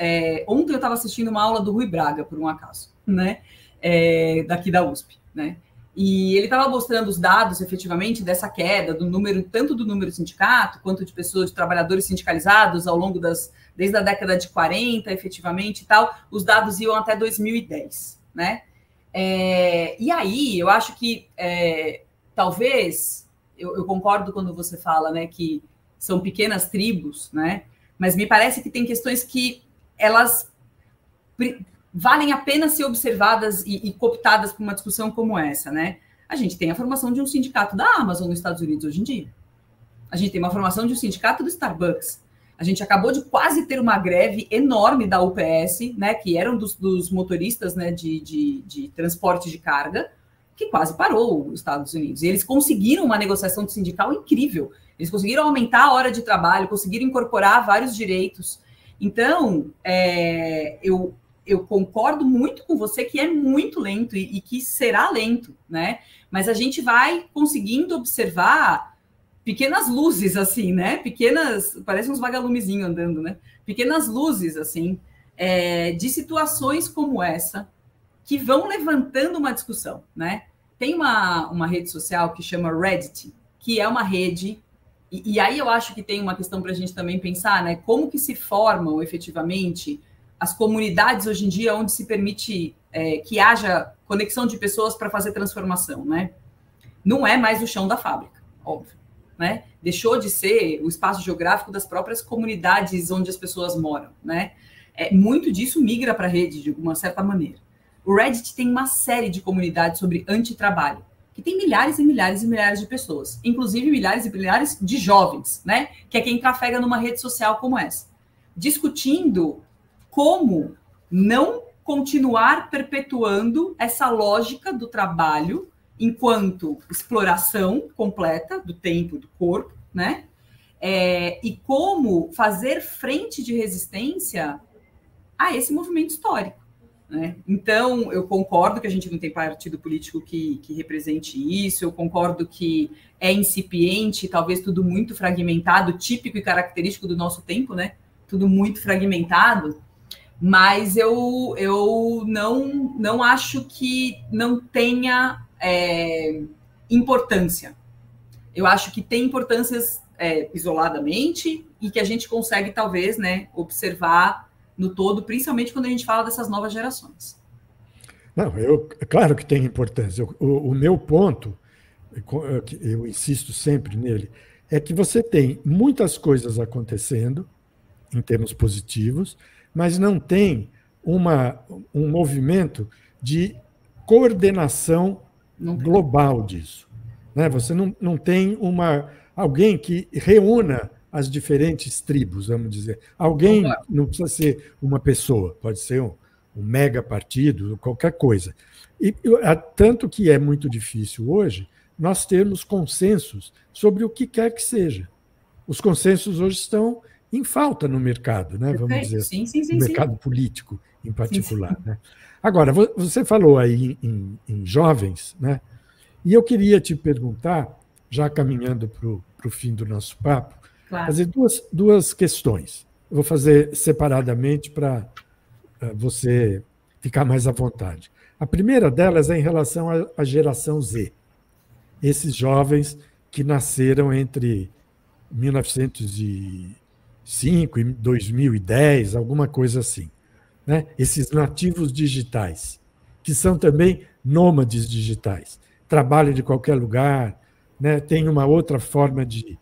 ontem eu estava assistindo uma aula do Rui Braga, por um acaso, né? Daqui da USP, né? E ele estava mostrando os dados, efetivamente, dessa queda do número, tanto do número de sindicato, quanto de pessoas, de trabalhadores sindicalizados ao longo desde a década de 40, efetivamente, e tal. Os dados iam até 2010, né? E aí, eu acho que, talvez, eu concordo quando você fala, né, que são pequenas tribos, né? Mas me parece que tem questões que elas valem a pena ser observadas e cooptadas por uma discussão como essa, né? A gente tem a formação de um sindicato da Amazon nos Estados Unidos hoje em dia. A gente tem uma formação de um sindicato do Starbucks. A gente acabou de quase ter uma greve enorme da UPS, né? Que eram dos motoristas, né? De transporte de carga, que quase parou os Estados Unidos. E eles conseguiram uma negociação sindical incrível. Eles conseguiram aumentar a hora de trabalho, conseguiram incorporar vários direitos. Então, eu concordo muito com você que é muito lento e que será lento, né? Mas a gente vai conseguindo observar pequenas luzes, assim, né? Parece uns vagalumezinhos andando, né? Pequenas luzes, assim, de situações como essa que vão levantando uma discussão, né? Tem uma rede social que chama Reddit, que é uma rede... E aí eu acho que tem uma questão para a gente também pensar, né? Como que se formam, efetivamente, as comunidades hoje em dia onde se permite que haja conexão de pessoas para fazer transformação, né? Não é mais o chão da fábrica, óbvio, né? Deixou de ser o espaço geográfico das próprias comunidades onde as pessoas moram, né? Muito disso migra para a rede, de uma certa maneira. O Reddit tem uma série de comunidades sobre antitrabalho, que tem milhares e milhares e milhares de pessoas, inclusive milhares e milhares de jovens, né? Que é quem trafega numa rede social como essa, discutindo como não continuar perpetuando essa lógica do trabalho enquanto exploração completa do tempo, do corpo, né? E como fazer frente de resistência a esse movimento histórico, né? Então, eu concordo que a gente não tem partido político que represente isso, eu concordo que é incipiente, talvez tudo muito fragmentado, típico e característico do nosso tempo, né? Tudo muito fragmentado, mas eu não acho que não tenha importância. Eu acho que tem importâncias isoladamente e que a gente consegue, talvez, né, observar no todo, principalmente quando a gente fala dessas novas gerações. Não, claro que tem importância. O meu ponto, eu insisto sempre nele, é que você tem muitas coisas acontecendo em termos positivos, mas não tem um movimento de coordenação Não tem. global disso. Né? Você não tem alguém que reúna as diferentes tribos, vamos dizer. Alguém, Concordo. não precisa ser uma pessoa, pode ser um mega partido, qualquer coisa. Tanto que é muito difícil hoje nós termos consensos sobre o que quer que seja. Os consensos hoje estão em falta no mercado, né? Vamos Perfeito. dizer assim, Sim, sim, no sim, sim. mercado político em Sim, sim. particular. Né? Agora, você falou aí em jovens, né? E eu queria te perguntar, já caminhando para o fim do nosso papo, Claro. fazer duas questões. Eu vou fazer separadamente para você ficar mais à vontade. A primeira delas é em relação à geração Z, esses jovens que nasceram entre 1905 e 2010, alguma coisa assim. Né? Esses nativos digitais, que são também nômades digitais, trabalham de qualquer lugar, né? Tem uma outra forma de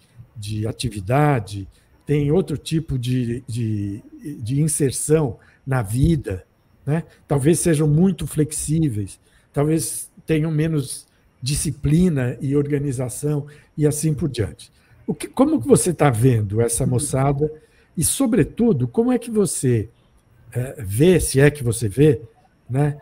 atividade, tem outro tipo de inserção na vida, né? Talvez sejam muito flexíveis, talvez tenham menos disciplina e organização e assim por diante. Como que você está vendo essa moçada e, sobretudo, como é que você vê, se é que você vê, né,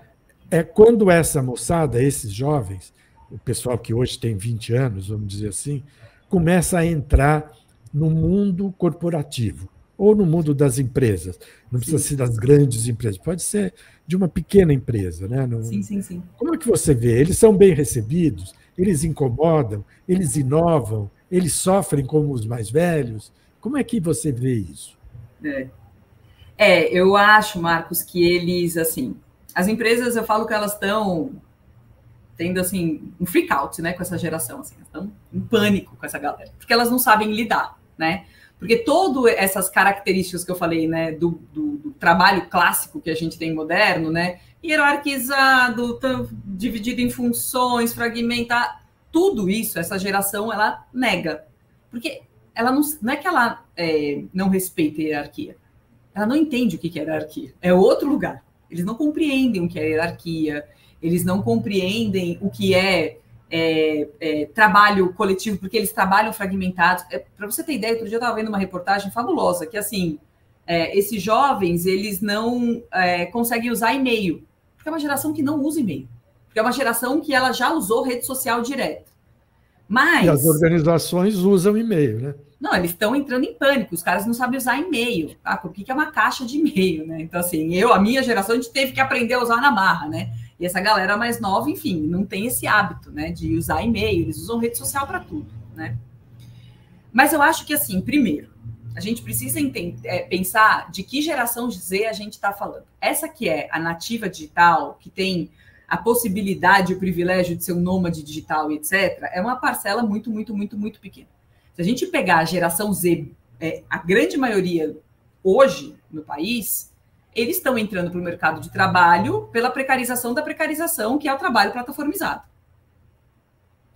é quando essa moçada, esses jovens, o pessoal que hoje tem 20 anos, vamos dizer assim, começa a entrar no mundo corporativo ou no mundo das empresas. Não precisa Sim, ser das grandes empresas, pode ser de uma pequena empresa. Né? sim, sim, sim. Como é que você vê? Eles são bem recebidos? Eles incomodam? Eles inovam? Eles sofrem como os mais velhos? Como é que você vê isso? Eu acho, Marcos, que eles, assim, as empresas, eu falo que elas estão tendo, assim, um freak out, né, com essa geração, assim, estão em pânico com essa galera, porque elas não sabem lidar, né? Porque todas essas características que eu falei, né, do trabalho clássico que a gente tem moderno, né, hierarquizado, dividido em funções, fragmentado, tudo isso, essa geração, ela nega. Porque ela não é que ela não respeita a hierarquia, ela não entende o que é hierarquia. É outro lugar. Eles não compreendem o que é hierarquia, eles não compreendem o que é trabalho coletivo, porque eles trabalham fragmentados. Para você ter ideia, outro dia eu estava vendo uma reportagem fabulosa, que assim, esses jovens, eles não conseguem usar e-mail, porque é uma geração que não usa e-mail, porque é uma geração que ela já usou rede social direto. E as Mas organizações usam e-mail, né? não, eles estão entrando em pânico, os caras não sabem usar e-mail. Tá? O que é uma caixa de e-mail, né? Então, assim, a minha geração, a gente teve que aprender a usar na marra, né? E essa galera mais nova, enfim, não tem esse hábito, né? De usar e-mail, eles usam rede social para tudo, né? Mas eu acho que, assim, primeiro, a gente precisa pensar de que geração Z a gente está falando. Essa que é a nativa digital, que tem a possibilidade, o privilégio de ser um nômade digital e etc., é uma parcela muito, muito, muito, muito pequena. Se a gente pegar a geração Z, a grande maioria hoje no país, eles estão entrando para o mercado de trabalho pela precarização da precarização, que é o trabalho plataformizado.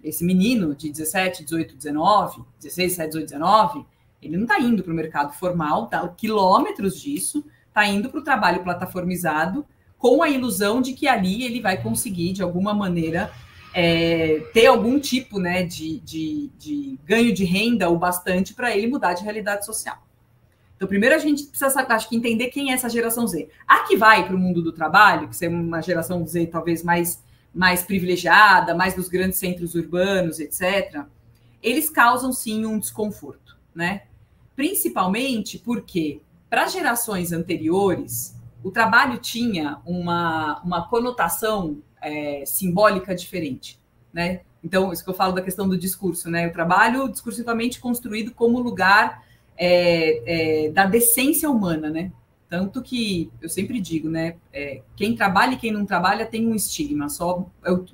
Esse menino de 17, 18, 19, 16, 17, 18, 19, ele não está indo para o mercado formal, está quilômetros disso, está indo para o trabalho plataformizado com a ilusão de que ali ele vai conseguir, de alguma maneira, ter algum tipo, né, de ganho de renda o bastante para ele mudar de realidade social. Então, primeiro a gente precisa, acho que, entender quem é essa geração Z. A que vai para o mundo do trabalho, que é uma geração Z talvez mais privilegiada, mais dos grandes centros urbanos, etc., eles causam, sim, um desconforto, né? Principalmente porque, para gerações anteriores, o trabalho tinha uma conotação simbólica diferente, né? Então, isso que eu falo da questão do discurso, né? O trabalho discursivamente construído como lugar da decência humana, né? Tanto que eu sempre digo, né? Quem trabalha e quem não trabalha tem um estigma.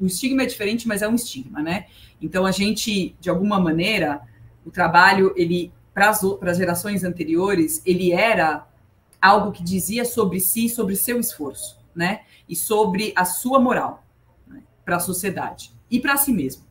O estigma é diferente, mas é um estigma, né? Então, a gente, de alguma maneira, o trabalho, ele, para as gerações anteriores, ele era algo que dizia sobre si, sobre seu esforço. né? E sobre a sua moral, né? Para a sociedade e para si mesmo.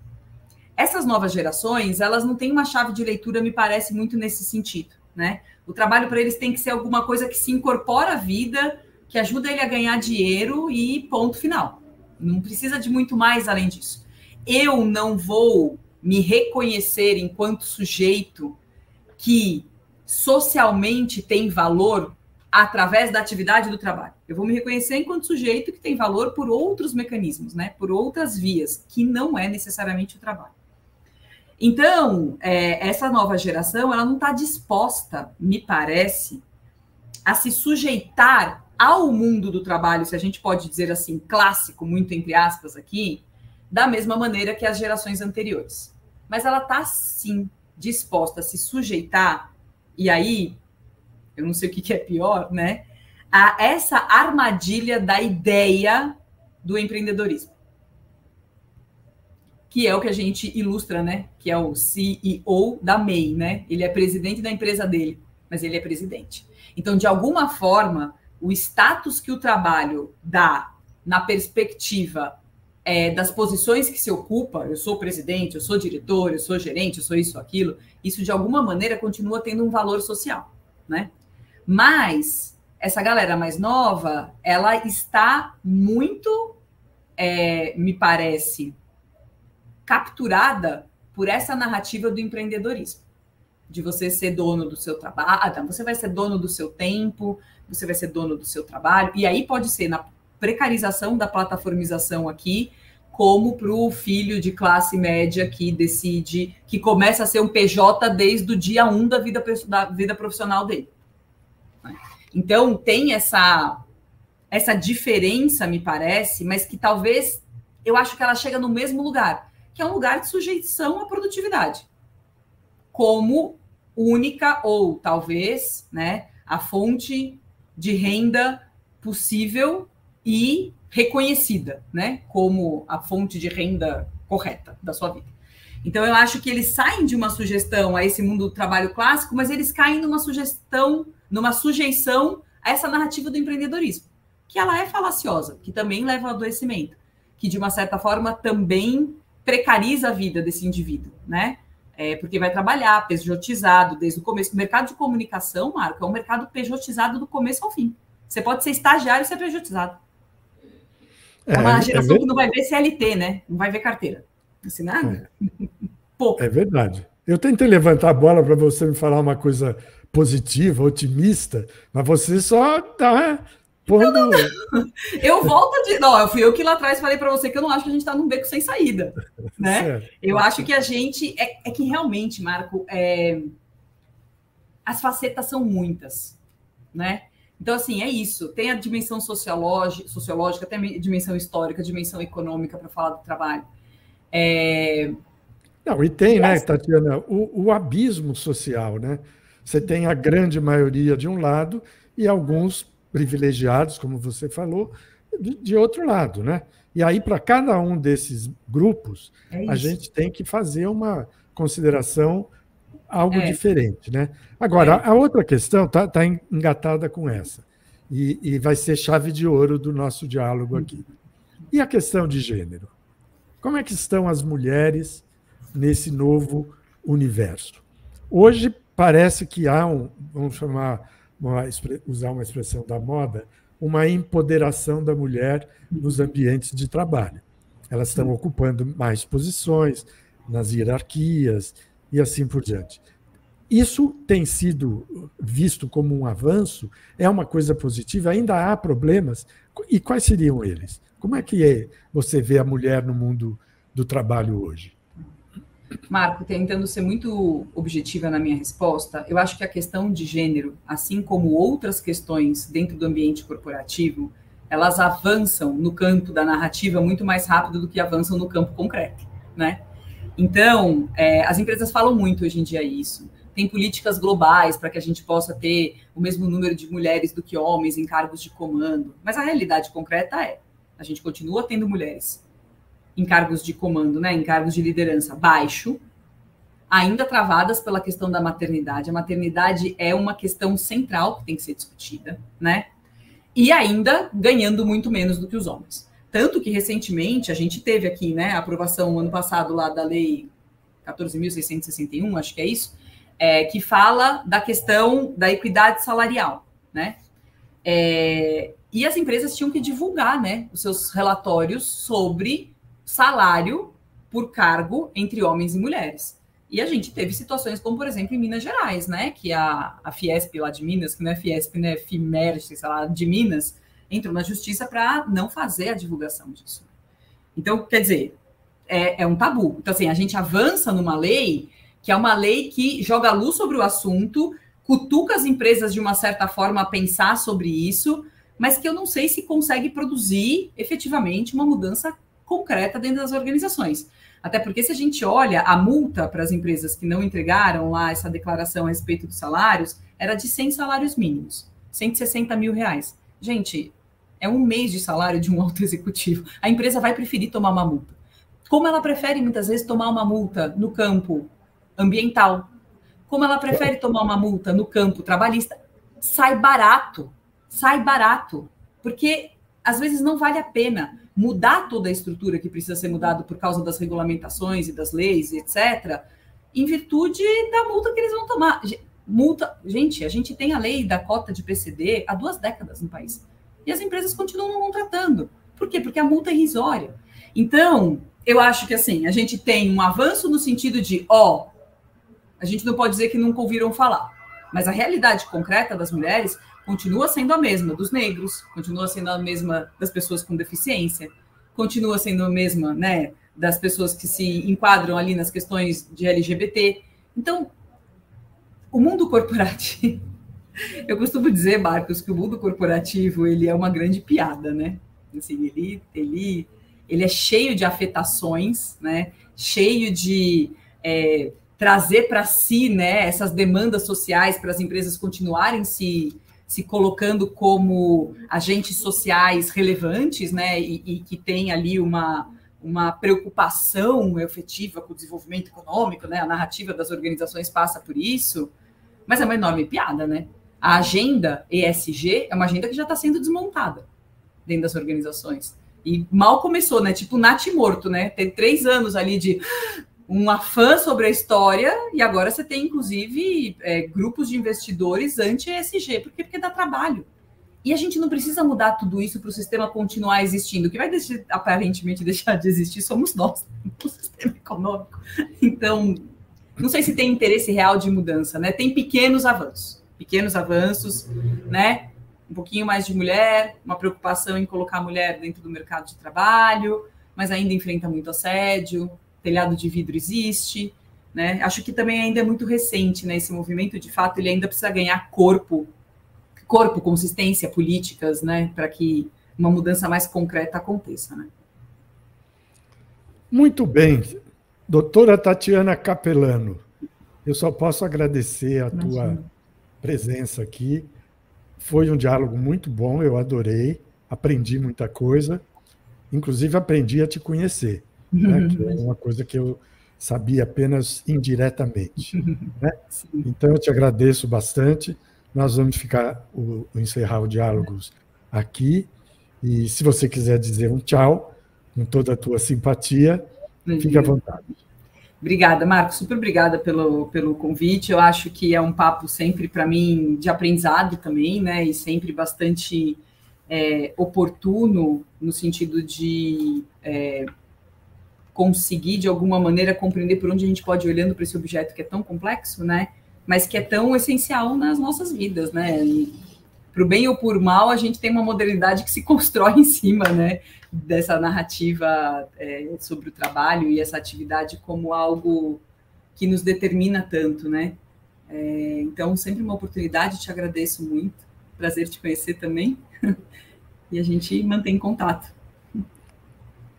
Essas novas gerações, elas não têm uma chave de leitura, me parece, muito nesse sentido, né? O trabalho para eles tem que ser alguma coisa que se incorpora à vida, que ajuda ele a ganhar dinheiro e ponto final. Não precisa de muito mais além disso. Eu não vou me reconhecer enquanto sujeito que socialmente tem valor através da atividade do trabalho. Eu vou me reconhecer enquanto sujeito que tem valor por outros mecanismos, né? Por outras vias, que não é necessariamente o trabalho. Então, essa nova geração, ela não está disposta, me parece, a se sujeitar ao mundo do trabalho, se a gente pode dizer assim, clássico, muito entre aspas aqui, da mesma maneira que as gerações anteriores. Mas ela está, sim, disposta a se sujeitar, e aí, eu não sei o que é pior, né? A essa armadilha da ideia do empreendedorismo. Que é o que a gente ilustra, né? Que é o CEO da MEI, né? Ele é presidente da empresa dele, mas ele é presidente. Então, de alguma forma, o status que o trabalho dá na perspectiva das posições que se ocupa, eu sou presidente, eu sou diretor, eu sou gerente, eu sou isso, aquilo, isso de alguma maneira continua tendo um valor social, né? Mas essa galera mais nova, ela está muito, me parece, capturada por essa narrativa do empreendedorismo, de você ser dono do seu trabalho, você vai ser dono do seu tempo, você vai ser dono do seu trabalho, e aí pode ser na precarização da plataformização aqui, como para o filho de classe média que decide, que começa a ser um PJ desde o dia 1 da vida profissional dele. Então, tem essa diferença, me parece, mas que talvez, eu acho que ela chega no mesmo lugar, que é um lugar de sujeição à produtividade, como única ou, talvez, né, a fonte de renda possível e reconhecida, né, como a fonte de renda correta da sua vida. Então, eu acho que eles saem de uma sugestão a esse mundo do trabalho clássico, mas eles caem numa sujeição a essa narrativa do empreendedorismo, que ela é falaciosa, que também leva ao adoecimento, que, de uma certa forma, também precariza a vida desse indivíduo, né? Porque vai trabalhar pejotizado desde o começo. O mercado de comunicação, Marco, é um mercado pejotizado do começo ao fim. Você pode ser estagiário e ser pejotizado. É uma geração que não vai ver CLT, né? Não vai ver carteira. Assim, nada. É verdade. Eu tentei levantar a bola para você me falar uma coisa positiva, otimista, mas você só está pondo... Não. Eu volto a dizer... Não, fui eu que lá atrás falei para você que eu não acho que a gente está num beco sem saída. Né? Certo. Eu acho que a gente... É que realmente, Marco, as facetas são muitas, né? Então, assim, é isso. Tem a dimensão sociológica, tem a dimensão histórica, a dimensão econômica para falar do trabalho. Não, e tem, né, Tatiana, o abismo social, né? Você tem a grande maioria de um lado e alguns privilegiados, como você falou, de outro lado, né? E aí, para cada um desses grupos, a gente tem que fazer uma consideração algo diferente, né? Agora, a outra questão está engatada com essa, e vai ser chave de ouro do nosso diálogo aqui. E a questão de gênero? Como é que estão as mulheres nesse novo universo? Hoje parece que há vamos usar uma expressão da moda, uma empoderação da mulher nos ambientes de trabalho. Elas estão ocupando mais posições nas hierarquias e assim por diante. Isso tem sido visto como um avanço? É uma coisa positiva? Ainda há problemas? E quais seriam eles? Como é que você vê a mulher no mundo do trabalho hoje? Marco, tentando ser muito objetiva na minha resposta, eu acho que a questão de gênero, assim como outras questões dentro do ambiente corporativo, elas avançam no campo da narrativa muito mais rápido do que avançam no campo concreto, né? Então, as empresas falam muito hoje em dia isso. Tem políticas globais para que a gente possa ter o mesmo número de mulheres do que homens em cargos de comando, mas a realidade concreta a gente continua tendo mulheres em cargos de comando, né, em cargos de liderança baixo, ainda travadas pela questão da maternidade. A maternidade é uma questão central que tem que ser discutida, né? e ainda ganhando muito menos do que os homens. Tanto que, recentemente, a gente teve aqui, né, a aprovação ano passado lá da Lei 14.661, acho que é isso, que fala da questão da equidade salarial, né? E as empresas tinham que divulgar, né, os seus relatórios sobre salário por cargo entre homens e mulheres. E a gente teve situações como, por exemplo, em Minas Gerais, né, que a Fiesp lá de Minas, que não é Fiesp, né, Fimerge, sei lá, de Minas, entrou na justiça para não fazer a divulgação disso. Então, quer dizer, é um tabu. Então, assim, a gente avança numa lei que é uma lei que joga luz sobre o assunto, cutuca as empresas de uma certa forma a pensar sobre isso, mas que eu não sei se consegue produzir efetivamente uma mudança concreta dentro das organizações. Até porque se a gente olha a multa para as empresas que não entregaram lá essa declaração a respeito dos salários, era de 100 salários mínimos, 160 mil reais. Gente, é um mês de salário de um alto executivo. A empresa vai preferir tomar uma multa. Como ela prefere, muitas vezes, tomar uma multa no campo ambiental, como ela prefere tomar uma multa no campo trabalhista, sai barato, porque às vezes não vale a pena mudar toda a estrutura que precisa ser mudada por causa das regulamentações e das leis, etc., em virtude da multa que eles vão tomar. Multa, gente, a gente tem a lei da cota de PCD há 2 décadas no país, e as empresas continuam não contratando. Por quê? Porque a multa é irrisória. Então, eu acho que assim, a gente tem um avanço no sentido de, a gente não pode dizer que nunca ouviram falar, mas a realidade concreta das mulheres continua sendo a mesma dos negros, continua sendo a mesma das pessoas com deficiência, continua sendo a mesma, né, das pessoas que se enquadram ali nas questões de LGBT. Então, o mundo corporativo, eu costumo dizer, Marcos, que o mundo corporativo ele é uma grande piada, né? Assim, ele é cheio de afetações, né? Cheio de trazer para si, né, essas demandas sociais para as empresas continuarem se colocando como agentes sociais relevantes, né, e que tem ali uma preocupação efetiva com o desenvolvimento econômico, né, a narrativa das organizações passa por isso, mas é uma enorme piada, né? A agenda ESG é uma agenda que já está sendo desmontada dentro das organizações. E mal começou, né? Tipo natimorto, né? Tem 3 anos ali de um afã sobre a história, e agora você tem, inclusive, grupos de investidores anti-ESG, porque dá trabalho. E a gente não precisa mudar tudo isso para o sistema continuar existindo. O que vai aparentemente deixar de existir somos nós, o sistema econômico. Então, não sei se tem interesse real de mudança, né? Tem pequenos avanços, né? Um pouquinho mais de mulher, uma preocupação em colocar a mulher dentro do mercado de trabalho, mas ainda enfrenta muito assédio, telhado de vidro existe, né? Acho que também ainda é muito recente, né? Esse movimento, de fato, ele ainda precisa ganhar corpo, consistência, políticas, né? Para que uma mudança mais concreta aconteça, né? Muito bem. Doutora Tatiana Capelano, eu só posso agradecer a tua presença aqui. Foi um diálogo muito bom, eu adorei, aprendi muita coisa, inclusive aprendi a te conhecer, né, que é uma coisa que eu sabia apenas indiretamente, né? Então, eu te agradeço bastante. Nós vamos encerrar o Diálogos aqui, e se você quiser dizer um tchau, com toda a tua simpatia, fique à vontade. Obrigada, Marcos. Super obrigada pelo convite. Eu acho que é um papo sempre, para mim, de aprendizado também, né? E sempre bastante oportuno, no sentido de conseguir, de alguma maneira, compreender por onde a gente pode ir olhando para esse objeto que é tão complexo, né? Mas que é tão essencial nas nossas vidas, né? Para o bem ou por mal, a gente tem uma modernidade que se constrói em cima, né, dessa narrativa sobre o trabalho e essa atividade como algo que nos determina tanto, né? Então, sempre uma oportunidade, te agradeço muito, prazer te conhecer também, e a gente mantém contato.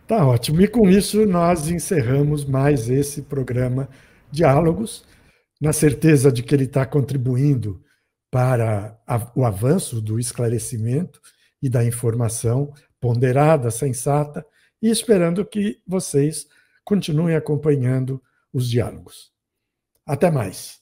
Tá ótimo, e com isso nós encerramos mais esse programa Diálogos, na certeza de que ele está contribuindo para o avanço do esclarecimento e da informação ponderada, sensata, e esperando que vocês continuem acompanhando os diálogos. Até mais.